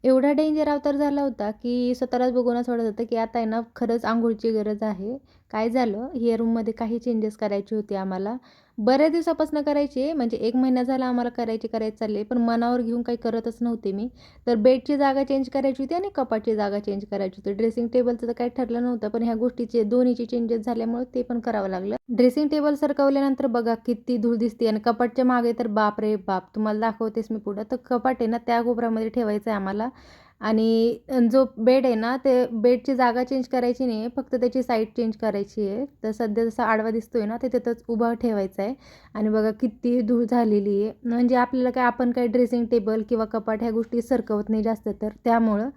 एवढा डेंजर अवतार झाला होता, की स्वतःलाच बघून असं वाटत होतं, की आता आहे ना खरंच अंघोळीची गरज आहे. काय झालं, या रूममध्ये काही चेंजेस करायचे होते आम्हाला. बऱ्याच दिवसापासून करायची आहे, म्हणजे 1 महिना झाला आम्हाला करायची चालली पण मनावर घेऊन काही करतच नव्हते मी. तर बेडची जागा चेंज करायची होती आणि कपाटची जागा चेंज करायची होती. ड्रेसिंग टेबलचं तर काही ठरलं नव्हतं, पण ह्या गोष्टीचे दोन्हीचे चेंजेस झाल्यामुळे ते पण करावं लागलं. ड्रेसिंग टेबल सरकवल्यानंतर बघा किती धूळ दिसते आणि कपाटच्या मागे तर बाप रे बाप! तुम्हाला दाखवतेच मी पुढं. तर कपाट आहे ना त्या कोपऱ्यामध्ये ठेवायचं आहे आम्हाला आणि जो बेड आहे ना, ते बेडची जागा चेंज करायची नाही आहे, फक्त त्याची साईड चेंज करायची आहे. तर सध्या जसा आडवा दिसतोय ना, ते तिथंच उभा ठेवायचा आहे आणि बघा किती धूळ झालेली आहे. म्हणजे आपल्याला काय आपण काय ड्रेसिंग टेबल किंवा कपाट ह्या गोष्टी सरकवत नाही जास्त तर त्यामुळं.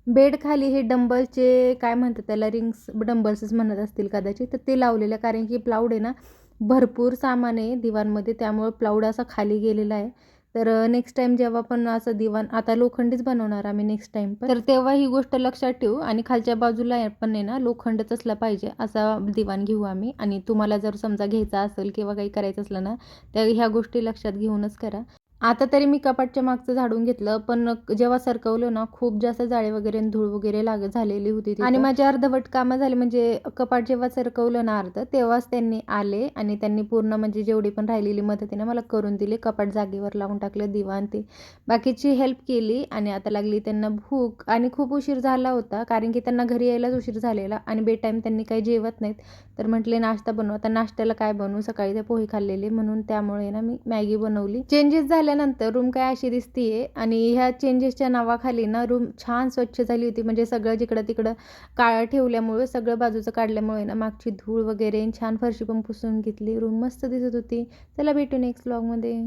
बेड खाली हे डंबलचे काय म्हणतात त्याला रिंग्स डंबल्सच म्हणत असतील कदाचित, तर ते लावलेलं आहे कारण की प्लाऊड आहे ना, भरपूर सामान आहे दिवाणमध्ये त्यामुळं प्लाऊड असा खाली गेलेला आहे. तर नेक्स्ट टाईम जेव्हा पण असं दिवाण आता लोखंडीच बनवणार आम्ही नेक्स्ट टाईम पण. तर तेव्हा ही गोष्ट लक्षात ठेवू आणि खालच्या बाजूला पण आहे ना लोखंडच असला पाहिजे असा दिवाण घेऊ आम्ही आणि तुम्हाला जर समजा घ्यायचा असेल किंवा काही करायचं असलं ना, तर ह्या गोष्टी लक्षात घेऊनच करा. आता तरी मी कपाटच्या मागचं झाडून घेतलं, पण जेव्हा सरकवलं ना, खूप जास्त जाळे वगैरे आणि धूळ वगैरे झालेली होती तिथं आणि माझी अर्धवट कामं झाली. म्हणजे कपाट जेव्हा सरकवलं ना अर्धं, तेव्हाच त्यांनी आले आणि त्यांनी पूर्ण म्हणजे जेवढी पण राहिलेली मदत आहे ना, मला करून दिली. कपाट जागेवर लावून टाकलं, दिवाण ते बाकीची हेल्प केली आणि आता लागली त्यांना भूक आणि खूप उशीर झाला होता, कारण की त्यांना घरी यायलाच उशीर झालेला आणि बेड टाईम त्यांनी काही जेवत नाहीत. तर म्हटले नाश्ता बनव. आता नाश्त्याला काय बनवू? सकाळी ते पोहे खाल्लेले म्हणून त्यामुळे ना मी मॅगी बनवली. चेंजेस झाल्यानंतर रूम काय अशी दिसतीये आणि ह्या चेंजेसच्या नावाखाली ना रूम छान स्वच्छ झाली होती. म्हणजे सगळं जिकडं-तिकडं काळं ठेवल्यामुळे सगळं बाजूचं काढल्यामुळे ना मागची धूळ वगैरे छान फरशी पण पुसून घेतली. रूम मस्त दिसत होती. चला भेटू नेक्स्ट व्लॉगमध्ये.